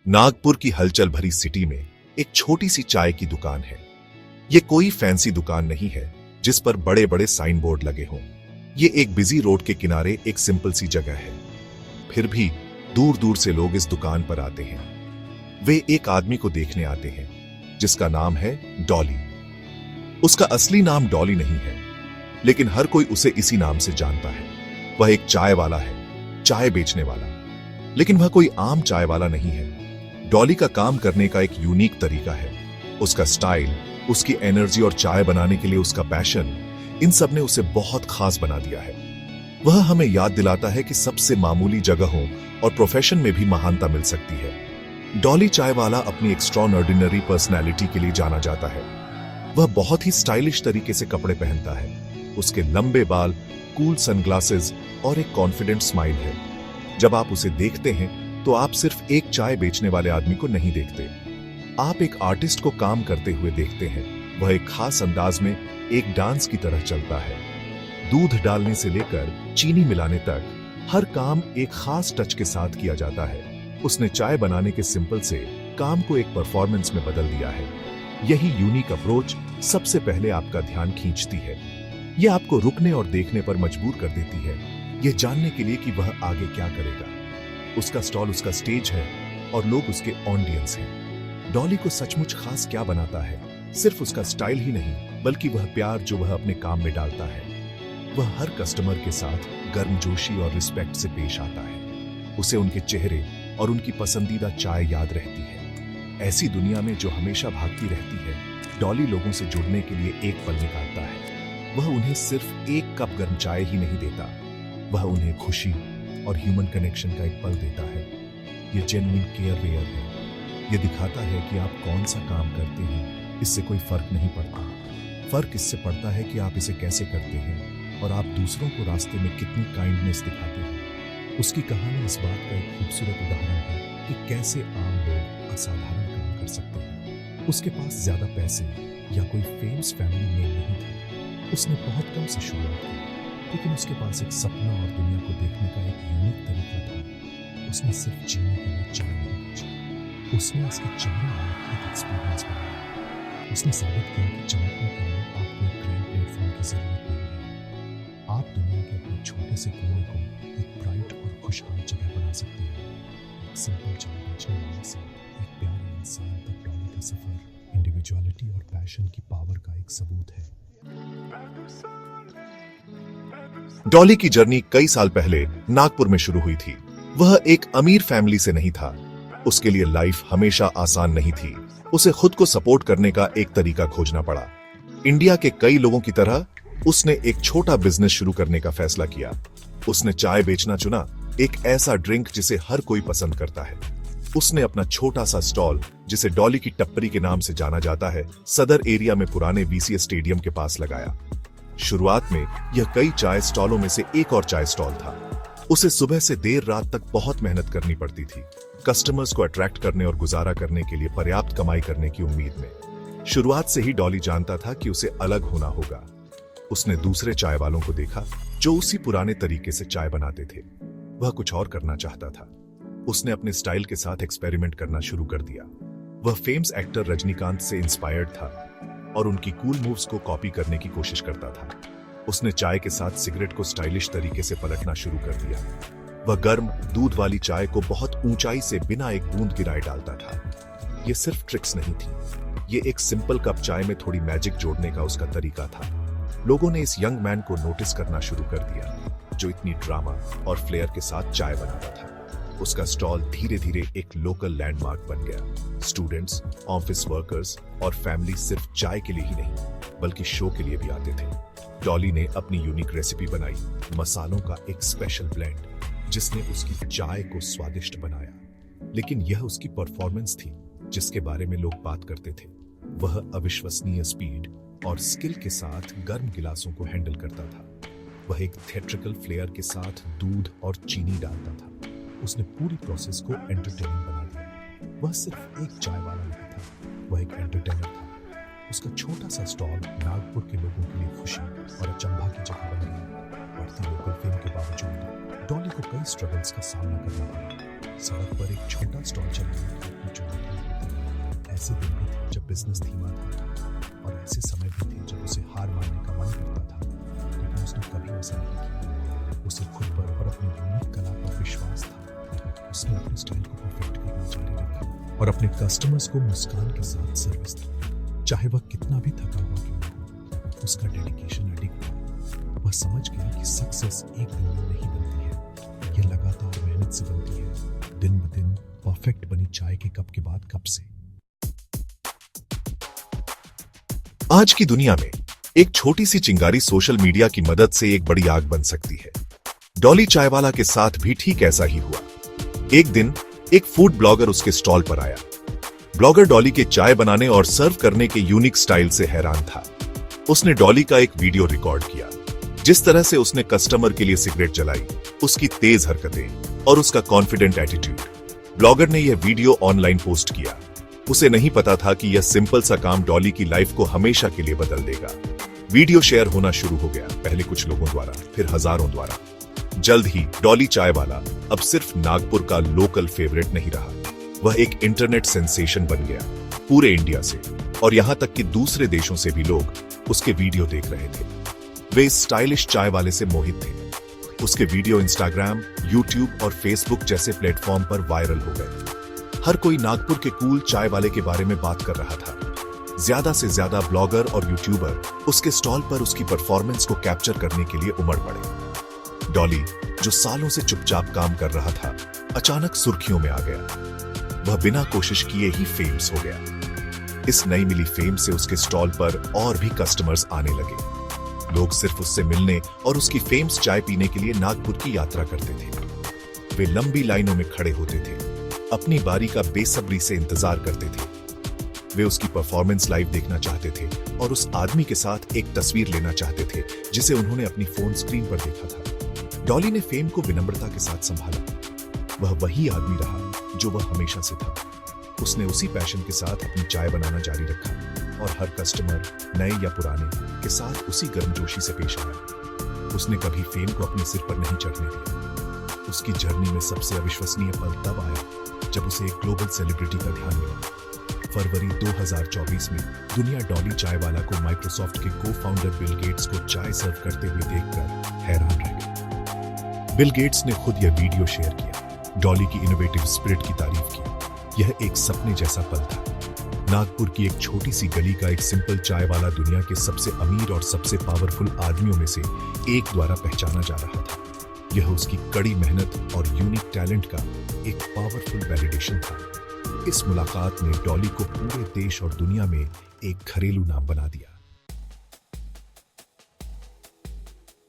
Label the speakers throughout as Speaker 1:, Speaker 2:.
Speaker 1: नागपुर की हलचल भरी सिटी में एक छोटी सी चाय की दुकान है। ये कोई फैंसी दुकान नहीं है जिस पर बड़े बड़े साइन बोर्ड लगे हों। ये एक बिजी रोड के किनारे एक सिंपल सी जगह है। फिर भी दूर दूर से लोग इस दुकान पर आते हैं। वे एक आदमी को देखने आते हैं जिसका नाम है डॉली। उसका असली नाम डॉली नहीं है, लेकिन हर कोई उसे इसी नाम से जानता है। वह एक चाय वाला है, चाय बेचने वाला। लेकिन वह कोई आम चाय वाला नहीं है। डॉली का काम करने का एक यूनिक तरीका है। उसका स्टाइल, उसकी एनर्जी और चाय बनाने के लिए उसका पैशन, इन सब ने उसे बहुत खास बना दिया है। वह हमें याद दिलाता है कि सबसे मामूली जगहों और प्रोफेशन में भी महानता मिल सकती है। डॉली चाय वाला अपनी एक्स्ट्राऑर्डिनरी पर्सनैलिटी के लिए जाना जाता है। वह बहुत ही स्टाइलिश तरीके से कपड़े पहनता है। उसके लंबे बाल, कूल सनग्लासेस और एक कॉन्फिडेंट स्माइल है। जब आप उसे देखते हैं तो आप सिर्फ एक चाय बेचने वाले आदमी को नहीं देखते, आप एक आर्टिस्ट को काम करते हुए देखते हैं। वह एक खास अंदाज में एक डांस की तरह चलता है। दूध डालने से लेकर चीनी मिलाने तक हर काम एक खास टच के साथ किया जाता है। उसने चाय बनाने के सिंपल से काम को एक परफॉर्मेंस में बदल दिया है। यही यूनिक अप्रोच सबसे पहले आपका ध्यान खींचती है। यह आपको रुकने और देखने पर मजबूर कर देती है, यह जानने के लिए कि वह आगे क्या करेगा। उसका स्टॉल उसका स्टेज है और लोग उसके ऑडियंस हैं। डॉली को सचमुच खास क्या बनाता है? सिर्फ उसका स्टाइल ही नहीं, बल्कि वह प्यार जो वह अपने काम में डालता है। वह हर कस्टमर के साथ गर्मजोशी और रिस्पेक्ट से पेश आता है। उसे उनके चेहरे और उनकी पसंदीदा चाय याद रहती है। ऐसी दुनिया में जो हमेशा भागती रहती है, डॉली लोगों से जुड़ने के लिए एक पल निकालता है। वह उन्हें सिर्फ एक कप गर्म चाय ही नहीं देता, वह उन्हें खुशी और ह्यूमन कनेक्शन का एक पल देता है। यह जेन्युइन केयर वेयर है। यह दिखाता है कि आप कौन सा काम करते हैं, इससे कोई फर्क नहीं पड़ता। फर्क इससे पड़ता है कि आप इसे कैसे करते हैं और आप दूसरों को रास्ते में कितनी काइंडनेस दिखाते हैं। उसकी कहानी इस बात का एक खूबसूरत उदाहरण है कि कैसे आम लोग असाधारण काम कर सकते हैं। उसके पास ज्यादा पैसे या कोई फेमस फैमिली नेम नहीं था। उसने बहुत कम से शुरुआत की, लेकिन उसके पास एक सपना और दुनिया को देखने का एक यूनिक तरीका था। उसने सिर्फ जीने के लिए चाय नहीं बेची, उसने उसके चेहरे में एक एक्सपीरियंस बनाया। उसने साबित किया कि चमकने के लिए आपको एक ग्रैंड प्लेटफॉर्म की जरूरत नहीं है। आप दुनिया के अपने छोटे से कोने को एक ब्राइट और खुशहाल जगह बना सकते हैं। एक सिंपल चाय बेचने वाले से एक प्यारे इंसान तक डॉली का सफर इंडिविजुअलिटी और पैशन की पावर का एक सबूत है। डॉली की जर्नी कई साल पहले नागपुर में शुरू हुई थी। वह एक अमीर फैमिली से नहीं था। उसके लिए लाइफ हमेशा आसान नहीं थी। उसे खुद को सपोर्ट करने का एक तरीका खोजना पड़ा। इंडिया के कई लोगों की तरह उसने एक छोटा बिजनेस शुरू करने का फैसला किया। उसने चाय बेचना चुना, एक ऐसा ड्रिंक जिसे हर कोई पसंद करता है। उसने अपना छोटा सा स्टॉल, जिसे डॉली की टप्परी के नाम से जाना जाता है, सदर एरिया में पुराने वीसीएस स्टेडियम के पास लगाया। शुरुआत में यह कई चाय स्टॉलों में से एक और चाय स्टॉल था। उसे सुबह से देर रात तक बहुत मेहनत करनी पड़ती थी, कस्टमर्स को अट्रैक्ट करने और गुजारा करने के लिए पर्याप्त कमाई करने की उम्मीद में। शुरुआत से ही डॉली जानता था कि उसे अलग होना होगा। उसने दूसरे चाय वालों को देखा जो उसी पुराने तरीके से चाय बनाते थे। वह कुछ और करना चाहता था। उसने अपने स्टाइल के साथ एक्सपेरिमेंट करना शुरू कर दिया। वह फेमस एक्टर रजनीकांत से इंस्पायर्ड था और उनकी कूल मूव्स को कॉपी करने की कोशिश करता था। उसने चाय के साथ सिगरेट को स्टाइलिश तरीके से पलटना शुरू कर दिया। वह गर्म दूध वाली चाय को बहुत ऊंचाई से बिना एक बूंद गिराए डालता था। यह सिर्फ ट्रिक्स नहीं थी, ये एक सिंपल कप चाय में थोड़ी मैजिक जोड़ने का उसका तरीका था। लोगों ने इस यंग मैन को नोटिस करना शुरू कर दिया, जो इतनी ड्रामा और फ्लेयर के साथ चाय बनाता था। उसका स्टॉल धीरे धीरे एक लोकल लैंडमार्क बन गया। स्टूडेंट्स, ऑफिस वर्कर्स और फैमिली सिर्फ चाय के लिए ही नहीं, बल्कि शो के लिए भी आते थे। डॉली ने अपनी यूनिक रेसिपी बनाई, मसालों का एक स्पेशल ब्लेंड, जिसने उसकी चाय को स्वादिष्ट बनाया। लेकिन यह उसकी परफॉर्मेंस थी जिसके बारे में लोग बात करते थे। वह अविश्वसनीय स्पीड और स्किल के साथ गर्म गिलासों को हैंडल करता था। वह एक थिएट्रिकल फ्लेयर के साथ दूध और चीनी डालता था। उसने पूरी प्रोसेस को एंटरटेनिंग बना दिया। वह सिर्फ एक चाय वाला नहीं था, वह एक एंटरटेनर था। उसका छोटा सा स्टॉल नागपुर के लोगों के लिए खुशी और अचंभा की जगह बन गई। बढ़ती लोकल फेम के बावजूद डॉली को कई स्ट्रगल्स का सामना करना पड़ा।
Speaker 2: सड़क पर एक छोटा स्टॉल चलाने की अपनी चुनौती होती। ऐसे दिन भी थे जब बिजनेस धीमा था और ऐसे समय भी थे जब उसे हार मानने का मन करता था, लेकिन उसने कभी ऐसा नहीं किया। उसे खुद पर और अपनी यूनिक कला पर विश्वास था। उसने अपने स्टाइल को परफेक्ट करना जारी रखा और अपने कस्टमर्स को मुस्कान के साथ सर्विस दी। चाहे वह कितना भी थका हुआ क्यों न हो, उसका डेडिकेशन अडिग था। वह समझ गया कि सक्सेस एक दिन में नहीं बनती है, यह लगातार मेहनत से बनती है। दिन ब दिन परफेक्ट बनी चाय के कप के बाद कप से।
Speaker 1: आज की दुनिया में एक छोटी सी चिंगारी सोशल मीडिया की मदद से एक बड़ी आग बन सकती है। डॉली चायवाला के साथ भी ठीक ऐसा ही हुआ। एक दिन एक फूड ब्लॉगर उसके स्टॉल पर आया। ब्लॉगर डॉली के चाय बनाने और सर्व करने के यूनिक स्टाइल से हैरान था। उसने डॉली का एक वीडियो रिकॉर्ड किया, जिस तरह से उसने कस्टमर के लिए सिगरेट जलाई, उसकी तेज हरकतें और उसका कॉन्फिडेंट एटीट्यूड। ब्लॉगर ने यह वीडियो ऑनलाइन पोस्ट किया। उसे नहीं पता था कि यह सिंपल सा काम डॉली की लाइफ को हमेशा के लिए बदल देगा। वीडियो शेयर होना शुरू हो गया, पहले कुछ लोगों द्वारा, फिर हजारों द्वारा। जल्द ही डॉली चायवाला अब सिर्फ नागपुर का लोकल फेवरेट नहीं रहा, वह एक इंटरनेट सेंसेशन बन गया, पूरे इंडिया से और यहां तक कि दूसरे देशों से भी लोग उसके वीडियो देख रहे थे। वे इस स्टाइलिश चाय वाले से मोहित थे। उसके वीडियो इंस्टाग्राम, यूट्यूब और फेसबुक जैसे प्लेटफॉर्म पर वायरल हो गए। हर कोई नागपुर के कूल चाय वाले के बारे में बात कर रहा था। ज्यादा से ज्यादा ब्लॉगर और यूट्यूबर उसके स्टॉल पर उसकी परफॉर्मेंस को कैप्चर करने के लिए उमड़ पड़े। डॉली, जो सालों से चुपचाप काम कर रहा था, अचानक सुर्खियों में आ गया। वह बिना कोशिश किए ही फेमस हो गया। इस नई मिली फेम से उसके स्टॉल पर और भी कस्टमर्स आने लगे। लोग सिर्फ उससे मिलने और उसकी फेम्स चाय पीने के लिए नागपुर की यात्रा करते थे। वे लंबी लाइनों में खड़े होते थे, अपनी बारी का बेसब्री से इंतजार करते थे। वे उसकी परफॉर्मेंस लाइव देखना चाहते थे और उस आदमी के साथ एक तस्वीर लेना चाहते थे जिसे उन्होंने अपनी फोन स्क्रीन पर देखा था। डॉली ने फेम को विनम्रता के साथ संभाला। वह वही आदमी रहा जो वह हमेशा से था। उसने उसी पैशन के साथ अपनी चाय बनाना जारी रखा और हर कस्टमर, नए या पुराने, के साथ उसी गर्मजोशी से पेश आया। उसने कभी फेम को अपने सिर पर नहीं चढ़ने दिया। उसकी जर्नी में सबसे अविश्वसनीय पल तब आया जब उसे एक ग्लोबल सेलिब्रिटी का ध्यान मिला। फरवरी 2024 में दुनिया डॉली चायवाला को माइक्रोसॉफ्ट के को-फाउंडर बिल गेट्स को चाय सर्व करते हुए देखकर हैरान रह गई। बिल गेट्स ने खुद यह वीडियो शेयर किया, डॉली की इनोवेटिव स्पिरिट की तारीफ की। यह एक सपने जैसा पल था। नागपुर की एक छोटी सी गली का एक सिंपल चाय वाला दुनिया के सबसे अमीर और सबसे पावरफुल आदमियों में से एक द्वारा पहचाना जा रहा था। यह उसकी कड़ी मेहनत और यूनिक टैलेंट का एक पावरफुल वैलिडेशन था। इस मुलाकात ने डॉली को पूरे देश और दुनिया में एक घरेलू नाम बना दिया।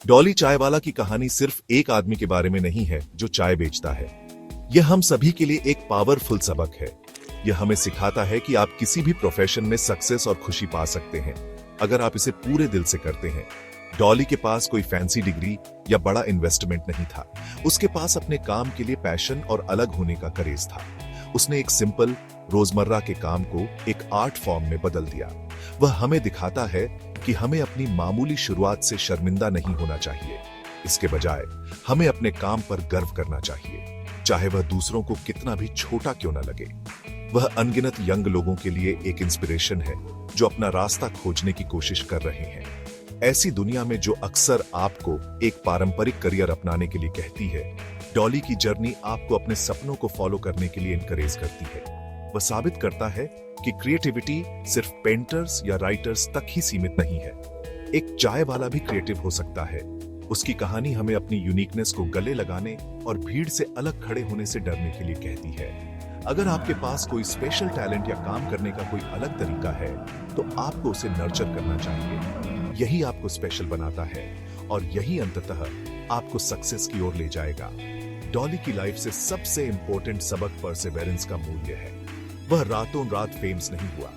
Speaker 1: डॉली चायवाला की कहानी सिर्फ एक आदमी के बारे में नहीं है जो चाय बेचता है। यह हम सभी के लिए एक पावरफुल सबक है। यह हमें सिखाता है कि आप किसी भी प्रोफेशन में सक्सेस और खुशी पा सकते हैं अगर आप इसे पूरे दिल से करते हैं। डॉली के पास कोई फैंसी डिग्री या बड़ा इन्वेस्टमेंट नहीं था। उसके पास अपने काम के लिए पैशन और अलग होने का करेज था। उसने एक सिंपल, रोजमर्रा के काम को एक आर्ट फॉर्म में बदल दिया। वह हमें दिखाता है कि हमें अपनी मामूली शुरुआत से शर्मिंदा नहीं होना चाहिए। इसके बजाय हमें अपने काम पर गर्व करना चाहिए, चाहे वह दूसरों को कितना भी छोटा क्यों न लगे। वह अनगिनत यंग लोगों के लिए एक इंस्पिरेशन है जो अपना रास्ता खोजने की कोशिश कर रहे हैं। ऐसी दुनिया में जो अक्सर आपको एक पारंपरिक करियर अपनाने के लिए कहती है, डॉली की जर्नी आपको अपने सपनों को फॉलो करने के लिए इनकरेज करती है। वह साबित करता है कि क्रिएटिविटी सिर्फ पेंटर्स या राइटर्स तक ही सीमित नहीं है। एक चाय वाला भी क्रिएटिव हो सकता है। उसकी कहानी हमें अपनी यूनिकनेस को गले लगाने और भीड़ से अलग खड़े होने से डरने के लिए कहती है। अगर आपके पास कोई स्पेशल टैलेंट या काम करने का कोई अलग तरीका है, तो आपको उसे नर्चर करना चाहिए। यही आपको स्पेशल बनाता है और यही अंततः आपको सक्सेस की ओर ले जाएगा। डॉली की लाइफ से सबसे इंपॉर्टेंट सबक परसेवेरेंस का मूल्य है। वह रातों रात फेमस नहीं हुआ।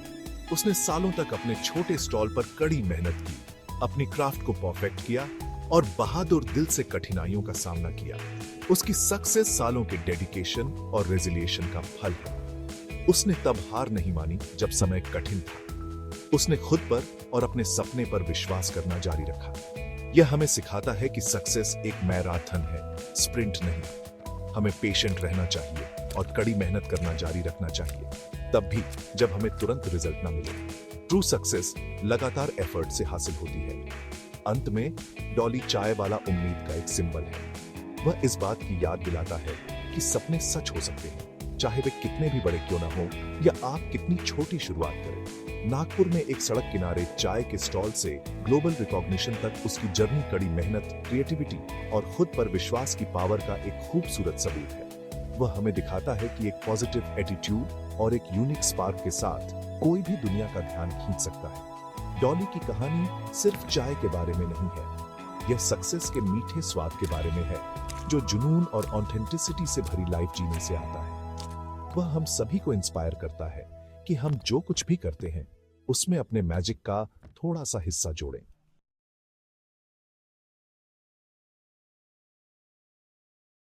Speaker 1: उसने सालों तक अपने छोटे स्टॉल पर कड़ी मेहनत की, अपनी क्राफ्ट को परफेक्ट किया और बहादुर दिल से कठिनाइयों का सामना किया। उसकी सक्सेस सालों के डेडिकेशन और रेजिलिएशन का फल है। उसने तब हार नहीं मानी जब समय कठिन था। उसने खुद पर और अपने सपने पर विश्वास करना जारी रखा। यह हमें सिखाता है कि सक्सेस एक मैराथन है, स्प्रिंट नहीं। हमें पेशेंट रहना चाहिए और कड़ी मेहनत करना जारी रखना चाहिए, तब भी जब हमें तुरंत रिजल्ट ना मिले। ट्रू सक्सेस लगातार एफर्ट से हासिल होती है। अंत में डॉली चाय वाला उम्मीद का एक सिंबल है। वह इस बात की याद दिलाता है कि सपने सच हो सकते हैं, चाहे वे कितने भी बड़े क्यों ना हो या आप कितनी छोटी शुरुआत करें। नागपुर में एक सड़क किनारे चाय के स्टॉल से ग्लोबल रिकॉग्निशन तक उसकी जर्नी कड़ी मेहनत, क्रिएटिविटी और खुद पर विश्वास की पावर का एक खूबसूरत सबूत है। वह हमें दिखाता है कि एक पॉजिटिव एटीट्यूड और एक यूनिक स्पार्क के साथ कोई भी दुनिया का ध्यान खींच सकता है। डॉली की कहानी सिर्फ चाय के बारे में नहीं है, यह सक्सेस के मीठे स्वाद के बारे में है, जो जुनून और ऑथेंटिसिटी से भरी लाइफ जीने से आता है। वह हम सभी को इंस्पायर करता है कि हम जो कुछ भी करते हैं उसमें अपने मैजिक का थोड़ा सा हिस्सा जोड़ें।